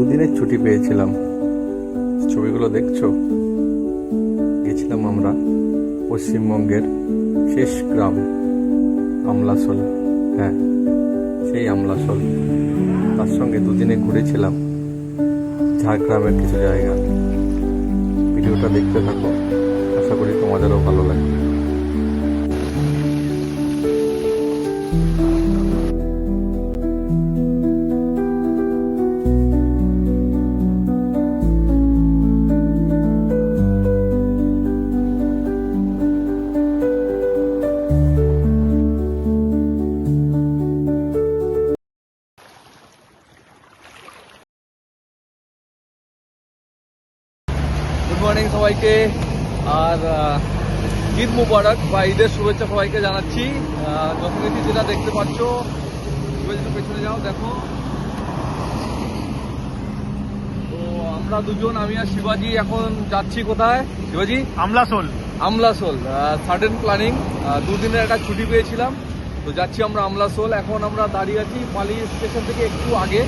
দুদিনের ছুটি পেয়েছিলাম। ছবিগুলো দেখছো? গেছিলাম আমরা পশ্চিমবঙ্গের শেষ গ্রাম আমলাসোল। হ্যাঁ, সেই আমলাসোল। তার সঙ্গে দুদিনে ঘুরেছিলাম ঝাড়গ্রামের কিছু জায়গা। ভিডিওটা দেখতে থাকো, আশা করি তোমাদেরও ভালো লাগবে। গুড মর্নিং সবাইকে, আর ঈদ মুবারক বা ঈদের শুভেচ্ছা সবাইকে জানাচ্ছি। যথারীতি যেটা দেখতে পাচ্ছ, পেছনে যাও দেখো। তো আমরা দুজন, আমি আর শিবাজি, এখন যাচ্ছি কোথায়? শিবাজি, আমলাসোল। আমলাসোল সাডেন প্ল্যানিং। দুদিনের একটা ছুটি পেয়েছিলাম, তো যাচ্ছি আমরা আমলাসোল। এখন আমরা দাঁড়িয়ে আছি পালি স্টেশন থেকে একটু আগে।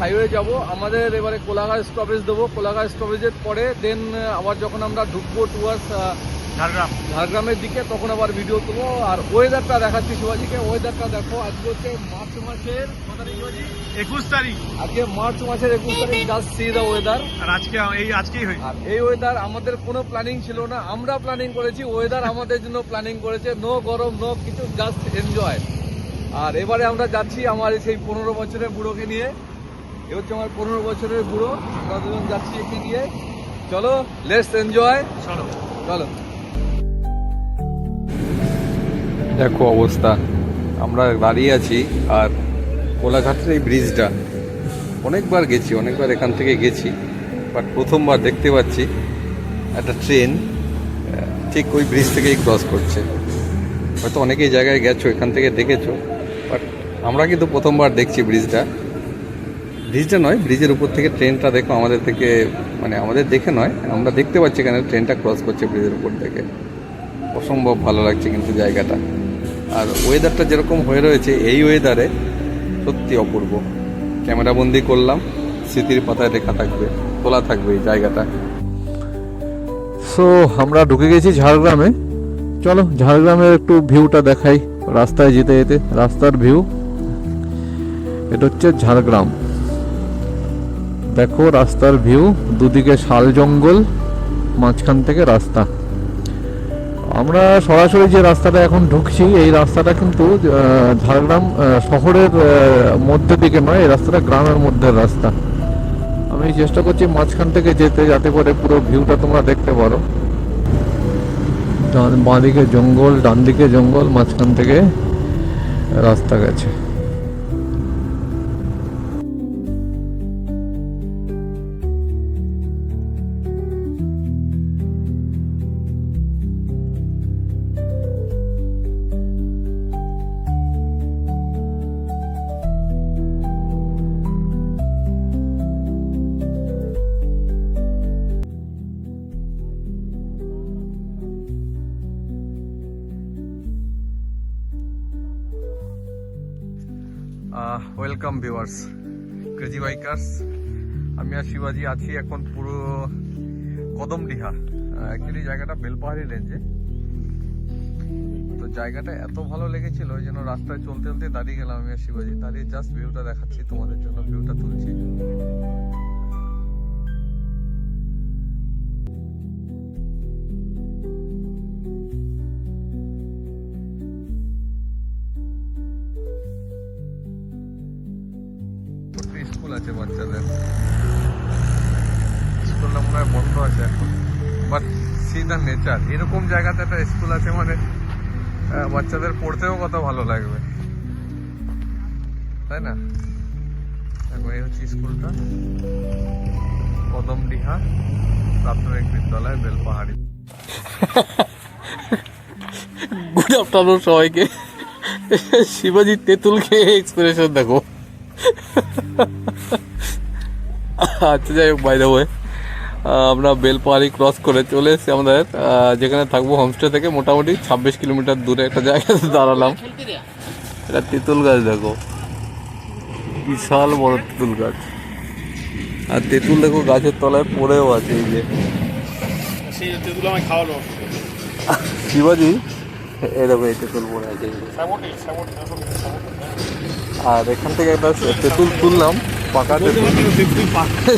হাইওয়ে যাবো। আমাদের এবারে কোলাঘাট স্টপেজ দেবো। কোলাঘাট স্টপেজের পরে দেন আবার যখন আমরা ঢুকবো টুয়ার্ডস ঝাড়গ্রামের দিকে, তখন আবার ভিডিও তুলবো। আর ওয়েদারটা দেখাচ্ছি শিবাজিকে। ওয়েদারটা দেখো, আজকে হচ্ছে মার্চ মাসের 21 তারিখ। আজকে মার্চ মাসের 21 তারিখ। Just see the weather. আর আজকেই হয়েছে। আর এই ওয়েদার আমাদের কোনো প্ল্যানিং ছিল না, আমরা প্ল্যানিং করেছি। ওয়েদার আমাদের জন্য প্ল্যানিং করেছে। নো গরম, নো কিছু, জাস্ট এনজয়। আর এবারে আমরা যাচ্ছি আমার সেই 15 বছরের বুড়োকে নিয়ে। এ হচ্ছে আমার 15 বছরের বুড়ো। আমরা দুজন যাচ্ছি একে নিয়ে। চলো, লেটস এনজয়। চলো। দেখো অবস্থা, আমরা দাঁড়িয়ে আছি। আর কোলাঘাটের এই ব্রিজটা অনেকবার গেছি, অনেকবার এখান থেকে গেছি, বাট প্রথমবার দেখতে পাচ্ছি একটা ট্রেন ঠিক ওই ব্রিজ থেকেই ক্রস করছে। হয়তো অনেকেই জায়গায় গেছো, এখান থেকে দেখেছো, বাট আমরা কিন্তু প্রথমবার দেখছি ব্রিজটা নয়, ব্রিজের উপর থেকে ট্রেনটা দেখো। আমাদের থেকে, মানে আমাদের দেখে নয়, আমরা দেখতে পাচ্ছি এখানে ট্রেনটা ক্রস করছে ব্রিজের উপর থেকে। অসম্ভব ভালো লাগছে কিন্তু জায়গাটা। আর ওয়েদারটা যেরকম হয়ে রয়েছে, এই ওয়েদারে সত্যি অপূর্ব। ক্যামেরাবন্দি করলাম, স্মৃতির পাতায় লেখা থাকবে, তোলা থাকবে এই জায়গাটা। সো আমরা ঢুকে গেছি ঝাড়গ্রামে। চলো ঝাড়গ্রামের একটু ভিউটা দেখাই। রাস্তায় যেতে যেতে রাস্তার ভিউ। এটা হচ্ছে ঝাড়গ্রাম। দেখো রাস্তার ভিউ, দুদিকে শাল জঙ্গল, মাঝখান থেকে রাস্তা। আমরা সরাসরি যে রাস্তাটা এখন ঢুকছি, এই রাস্তাটা কিন্তু ঝাড়গ্রাম শহরের মধ্যে দিকে নয়, এই রাস্তাটা গ্রামের মধ্যে রাস্তা। আমি চেষ্টা করছি মাঝখান থেকে যেতে, যাতে করে পুরো ভিউটা তোমরা দেখতে পারো। বাঁ দিকে জঙ্গল, ডান দিকে জঙ্গল, মাঝখান থেকে রাস্তা গেছে। Welcome viewers, crazy bikers. আমি আর শিবাজি আছি এখন পুরো কদমডিহা। অ্যাকচুয়ালি জায়গাটা বেলপাহাড়ি রেঞ্জে। তো জায়গাটা এত ভালো লেগেছিল, ওই জন্য রাস্তায় চলতে চলতে দাঁড়িয়ে গেলাম আমি আর শিবাজি। দাঁড়িয়ে জাস্ট ভিউটা দেখাচ্ছি তোমাদের জন্য, ভিউটা তুলছি। স্কুল আছে বাচ্চাদের, স্কুলটা মনে হয় বন্ধ আছে এখন, বাট সি দ্য নেচার। এরকম জায়গাতে একটা স্কুল আছে মানে বাচ্চাদের পড়তেও কত ভালো লাগবে, তাই না? দেখো এই হচ্ছে স্কুলটা, কদমডিহা প্রাথমিক বিদ্যালয়, বেলপাহাড়ি। গুড আফটারনুন সবাইকে। শিবাজি তেঁতুল খেয়ে এক্সপ্রেশন দেখো। আচ্ছা যাই হোক, বাই দ্য ওয়ে আমরা বেলপাহাড়ি ক্রস করে চলে এসেছি আমাদের যেখানে থাকবো হোমস্টে থেকে মোটামুটি 26 কিলোমিটার দূরে একটা জায়গাতে দাঁড়ালাম। এটা তেঁতুল গাছ দেখো, বিশাল বড় তেঁতুল গাছ, আর তেঁতুল দেখো গাছের তলায় পড়েও আছে। এই যে সেই তেঁতুল আমায় খাওয়ালো। শিবাজি এরকম এই তেঁতুল পড়ে আছে। আর এখান থেকে একটা তেঁতুল তুললাম, পাকা তেঁতুল।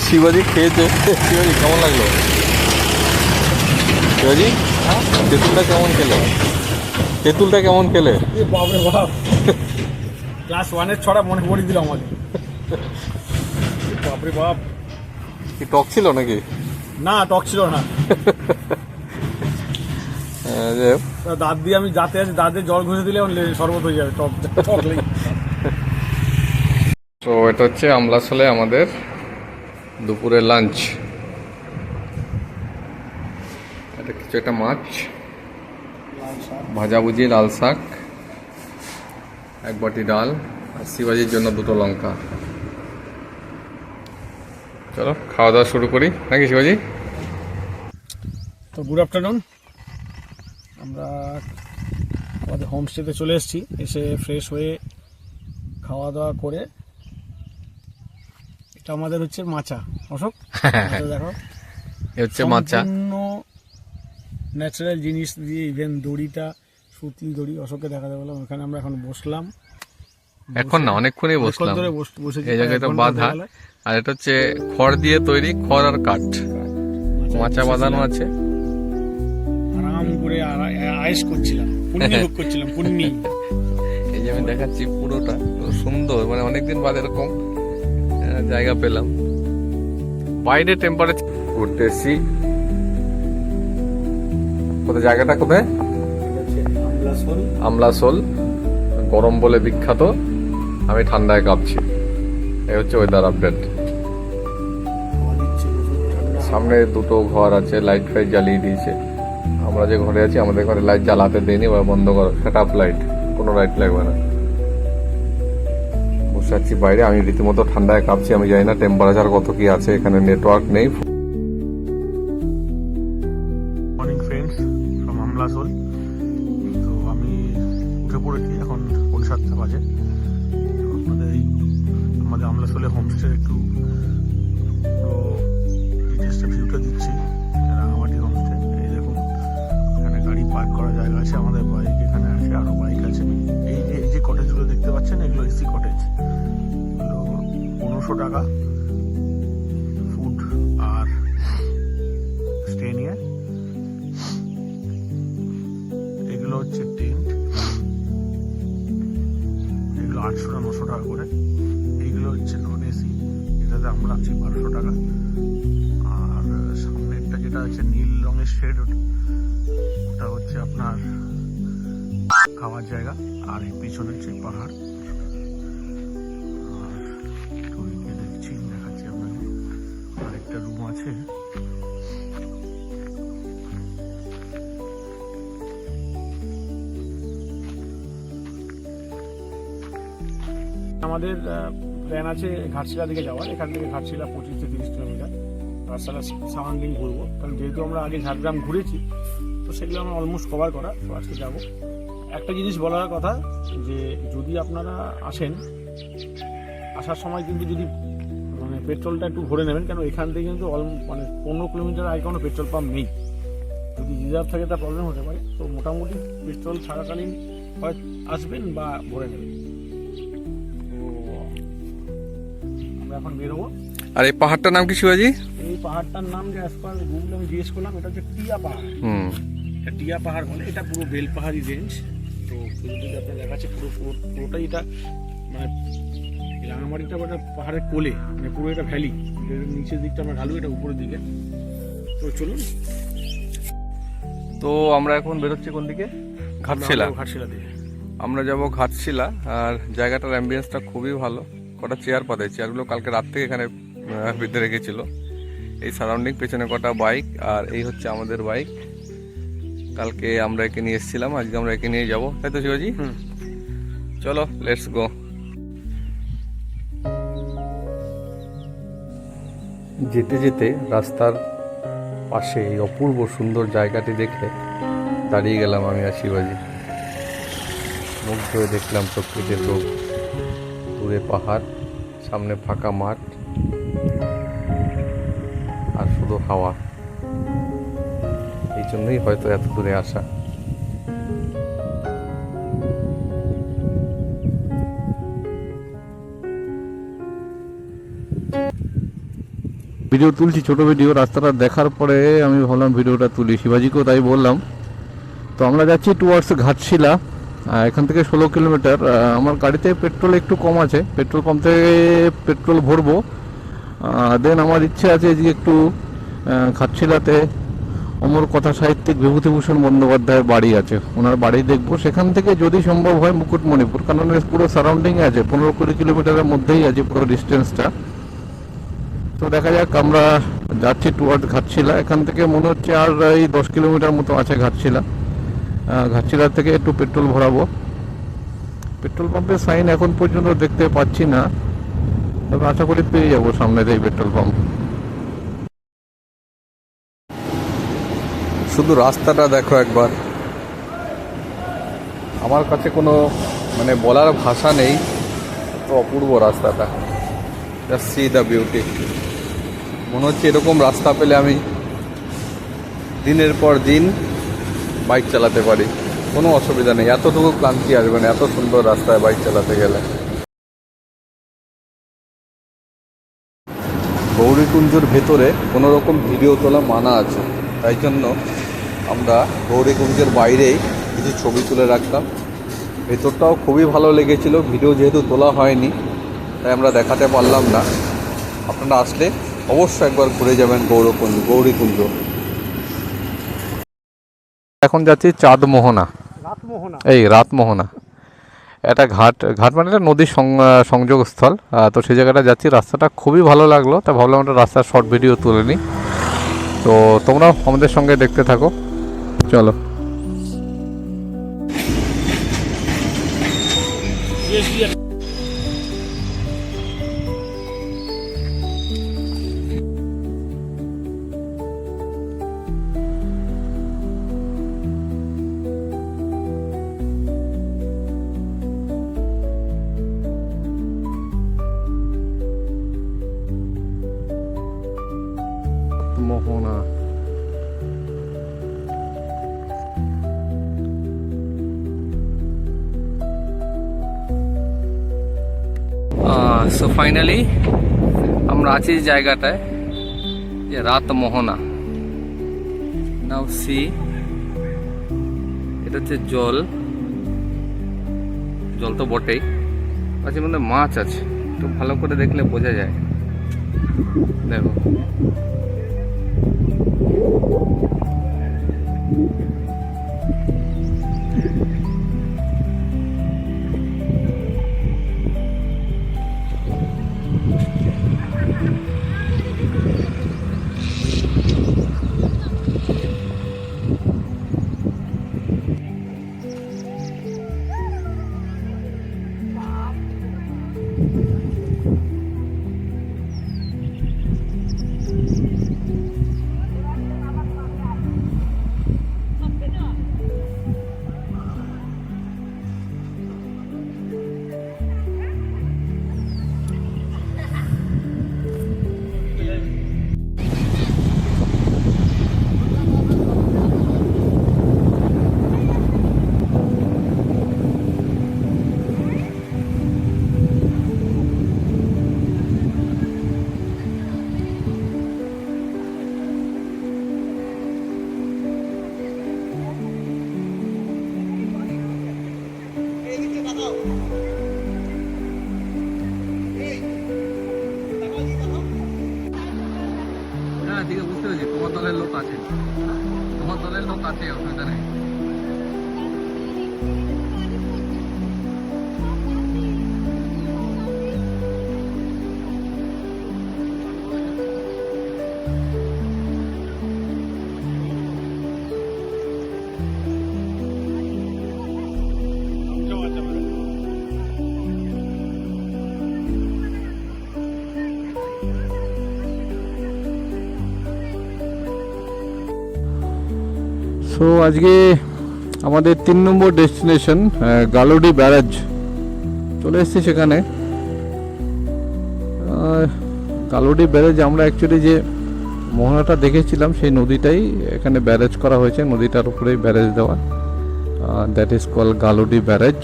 শিবাজি খেয়েছে। শিবাজি কেমন লাগলো? শিবাজি তেঁতুলটা কেমন খেলে? তেঁতুলটা কেমন খেলে? বাপরে বাপ, ক্লাস 1-এর ছড়া মনে পড়ে দিল আমাকে। বাপরে বাপ, কি টক ছিল নাকি? না টক ছিল না। দাঁত দিয়ে আমি দাঁতে আছে, দাঁতে জল ঘষে দিলে শরবত হয়ে যাবে টক টক লেগে। তো এটা হচ্ছে আমলাশোলে আমাদের দুপুরের লাঞ্চ। এটা কিছু একটা মাছ, ভাজাভুজি, লাল শাক, এক বাটি ডাল, আর শিবাজির জন্য 2টো লঙ্কা। চলো খাওয়া দাওয়া শুরু করি নাকি শিবাজি? তো গুড আফটারনুন, আমরা আমাদের হোমস্টেতে চলে এসেছি। এসে ফ্রেশ হয়ে খাওয়া দাওয়া করে, এটা আমাদের হচ্ছে মাচা। অশোক দেখো, এ হচ্ছে মাচা, ন্যাচারাল জিনিস দিয়ে, ইভেন দড়িটা সুতি দড়ি অশোককে দেখাতে বললাম। ওখানে আমরা এখন বসলাম, এখন না অনেকক্ষণই বসলাম ধরে বসেছি। এই জায়গাটা বাঁধা, আর এটা হচ্ছে খড় দিয়ে তৈরি, খড় আর কাঠ, মাচা বাঁধানো আছে। আরাম করে আয়েশ করছিলাম, পুণ্যি ভোগ করছিলাম, পুণ্যি। এই যে আমি দেখাচ্ছি পুরোটা সুন্দর, মানে অনেকদিন বাদে এরকম জায়গা পেলাম। বাইরে টেম্পারেচার ঘুরতে এসছি। কোথায় জায়গাটা? কোথায়? আমলাশোল, গরম বলে বিখ্যাত, আমি ঠান্ডায় কাঁপছি। এই হচ্ছে ওয়েদার আপডেট। সামনে 2টো ঘর আছে, লাইট ফাইট জ্বালিয়ে দিয়েছে। আমরা যে ঘরে আছি আমাদের ঘরে লাইট জ্বালাতে দেয়নি, বা বন্ধ করো, সেট আপ লাইট, কোনো লাইট লাগবে না। বসে আছি বাইরে, আমি রীতিমতো ঠান্ডায় কাঁপছি। আমি জানি না টেম্পারেচার কত কি আছে, এখানে নেটওয়ার্ক নেই। Morning friends from Amlashol. তো আমি উঠে পড়েছি, এখন 7:30 বাজে। আপনাদের এই আমাদের আমলাশোলে হোমস্টে একটু ডিটেলসটা ভিউটা দিচ্ছি। রাঙামাটি হোমস্টে, এই দেখুন এখানে গাড়ি পার্ক করার জায়গা আছে, আমাদের বাইক এখানে আছে, আরও বাইক আছে। এই যে কটেজগুলো দেখতে পাচ্ছেন, এগুলো এসি কটেজ। এগুলো 1500 টাকা ফুড আর স্টে নিয়ে। এগুলো হচ্ছে টেন্ট, এগুলো 800-900 টাকা করে। এইগুলো হচ্ছে নন এসি, এটাতে আমরা আছি 1200 টাকা। আর সামনেরটা যেটা আছে নীল রঙের শেড, ওটা হচ্ছে আপনার খাওয়ার জায়গা। আর এই পিছনে হচ্ছে পাহাড়। আর টুরিকে দেখছি, দেখাচ্ছি আপনাকে। আরেকটা রুম আছে, আমাদের প্ল্যান আছে ঘাটশিলা দিকে যাওয়ার। এখান থেকে ঘাটশিলা 25-30 কিলোমিটার। ঘাটশিলা সারাউন্ডিং ঘুরবো, কারণ যেহেতু আমরা আগে ঝাড়গ্রাম ঘুরেছি, তো সেগুলো আমরা অলমোস্ট কভার করা। তো আজকে যাবো। একটা জিনিস বলার কথা, যে যদি আপনারা আসেন, আসার সময় কিন্তু যদি মানে পেট্রোলটা একটু ভরে নেবেন, কেন এখান থেকে কিন্তু মানে 15 কিলোমিটার আগে কোনো পেট্রোল পাম্প নেই। যদি রিজার্ভ থাকে তার প্রবলেম হতে পারে। তো মোটামুটি পেট্রোল থাকাকালীন হয় আসবেন বা ভরে নেবেন। আমরা এখন বেরোবো। আর এই পাহাড়টার নাম কি শিবাজি? এই পাহাড়টার নাম যে অ্যাজ পার গুগলে আমি জিজ্ঞেস করলাম, এটা হচ্ছে টিয়া পাহাড়। এটা টিয়া পাহাড় বলে। এটা পুরো বেলপাহাড়ি রেঞ্জ। তো যদি আপনার দেখাচ্ছে পুরোটাই এটা, মানে রাঙামাটিটা একটা পাহাড়ের কোলে, মানে পুরো এটা ভ্যালি। নিচের দিকটা আমরা ঢালু, এটা উপরের দিকে। তো চলুন। তো আমরা এখন বেরোচ্ছি কোন দিকে? ঘাটশিলা। ঘাটশিলা দিকে আমরা যাব ঘাটশিলা। আর জায়গাটার অ্যাম্বিয়েন্সটা খুবই ভালো। কটা চেয়ার পাতা, চেয়ারগুলো কালকে রাত থেকে এখানে বেঁধে রেখেছিল। এই সারাউন্ডিং, পেছনে কটা বাইক, আর এই হচ্ছে আমাদের বাইক। কালকে আমরা একে নিয়ে এসেছিলাম, আজকে আমরা একে নিয়ে যাবো, তাই তো শিবাজি? চলো লেটস গো। যেতে যেতে রাস্তার পাশে এই অপূর্ব সুন্দর জায়গাটি দেখে দাঁড়িয়ে গেলাম আমি আর শিবাজি। মুগ্ধ হয়ে দেখলাম প্রকৃতির রূপ। দূরে পাহাড়, সামনে ফাঁকা মাঠ আর শুধু হাওয়া, এই জন্যই হয়তো এত দূরে আসা। ভিডিও তুলছি, ছোট ভিডিও। রাস্তাটা দেখার পরে আমি ভাবলাম ভিডিওটা তুলি, শিবাজিকেও তাই বললাম। তো আমরা যাচ্ছি টুয়ার্ডস ঘাটশিলা, এখান থেকে 16 কিলোমিটার। আমার গাড়িতে পেট্রোল একটু কম আছে, পেট্রোল পাম্প থেকে পেট্রোল ভরবো। দেন আমার ইচ্ছে আছে যে একটু ঘাটশিলাতে অমর কথা সাহিত্যিক বিভূতিভূষণ বন্দ্যোপাধ্যায়ের বাড়ি আছে, ওনার বাড়ি দেখবো। সেখান থেকে যদি সম্ভব হয় মুকুটমণিপুর, কারণ পুরো সারাউন্ডিং আছে, 15-20 কিলোমিটারের মধ্যেই আছে পুরো ডিস্টেন্সটা। তো দেখা যাক, আমরা যাচ্ছি টুয়ার্ড ঘাটশিলা। এখান থেকে মনে হচ্ছে আর এই 10 কিলোমিটার মতো আছে ঘাটশিলা। ঘাটশিলা থেকে একটু পেট্রোল ভরাবো। পেট্রোল পাম্পের সাইন এখন পর্যন্ত দেখতে পাচ্ছি না, তবে আশা করি পেয়ে যাবো সামনের এই পেট্রোল পাম্প। শুধু রাস্তাটা দেখো একবার, আমার কাছে কোনো মানে বলার ভাষা নেই, তো অপূর্ব রাস্তাটা। Just see the beauty. মনে হচ্ছে এরকম রাস্তা পেলে আমি দিনের পর দিন বাইক চালাতে পারি, কোনো অসুবিধা নেই, এতটুকু ক্লান্তি আসবে না এত সুন্দর রাস্তায় বাইক চালাতে গেলে। গৌরীকুঞ্জের ভেতরে কোনো রকম ভিডিও তোলা মানা আছে, তাই জন্য আমরা গৌরীকুঞ্জের বাইরেই কিছু ছবি তুলে রাখতাম। ভেতরটাও খুবই ভালো লেগেছিল, ভিডিও যেহেতু তোলা হয়নি তাই আমরা দেখাতে পারলাম না। আপনারা আসলে অবশ্যই একবার ঘুরে যাবেন গৌরীকুঞ্জ। এখন যাচ্ছি চাঁদমোহনা, এই রাতমোহনা। একটা ঘাট মানে একটা নদীর সংযোগস্থল। তো সেই জায়গাটা যাচ্ছি, রাস্তাটা খুবই ভালো লাগলো, তা ভাবলাম একটা রাস্তার শর্ট ভিডিও তুলে নিই। তো তোমরাও আমাদের সঙ্গে দেখতে থাকো, চলো। মোহনা সো ফাইনালি আমরা আছি জায়গাটায়, যে রাতমোহনা। নাও সি, এটা হচ্ছে জল তো বটেই, মাঝে মধ্যে মাছ আছে, একটু ভালো করে দেখলে বোঝা যায়। দেখো ঠিক আছে, বুঝতে পেরেছি, তোমার দলের লোক আছে, অসুবিধা নেই। সো আজকে আমাদের 3 নম্বর ডেস্টিনেশন গালোডি ব্যারাজ, চলে এসেছি সেখানে। গালুডি ব্যারেজ আমরা অ্যাকচুয়ালি যে মোহনাটা দেখেছিলাম সেই নদীটাই এখানে ব্যারেজ করা হয়েছে, নদীটার উপরেই ব্যারেজ দেওয়া, that is call Galudih barrage.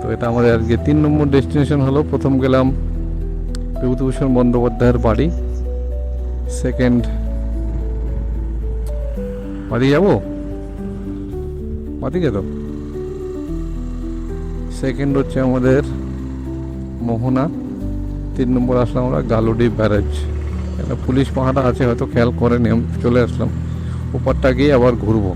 তো এটা আমাদের আজকে 3 নম্বর ডেস্টিনেশন হলো। প্রথম গেলাম বিভূতিভূষণ বন্দ্যোপাধ্যায়ের বাড়ি, সেকেন্ড বাড়ি যাবো বাদিকে, তো সেকেন্ড হচ্ছে আমাদের মোহনা, 3 নম্বর আসলাম আমরা গালুডি ব্যারেজ। একটা পুলিশ পাহাড়া আছে, হয়তো খেয়াল করেনি, আমি চলে আসলাম ওপারটা গিয়ে আবার ঘুরবো।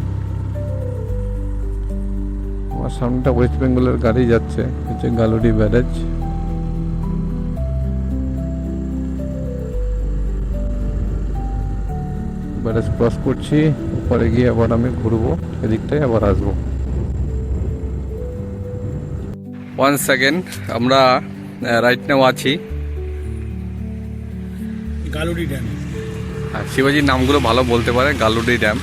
আমার সামনেটা ওয়েস্ট বেঙ্গলের গাড়ি যাচ্ছে, হচ্ছে গালুডি ব্যারেজ। ব্যারেজ ক্রস করছি, ওপরে গিয়ে আবার আমি ঘুরবো, এদিকটাই আবার আসবো। 1 সেকেন্ড, আমরা রাইট নাও আছি গালুডি ড্যাম। শিবাজির নামগুলো ভালো বলতে পারে। গালুডি ড্যাম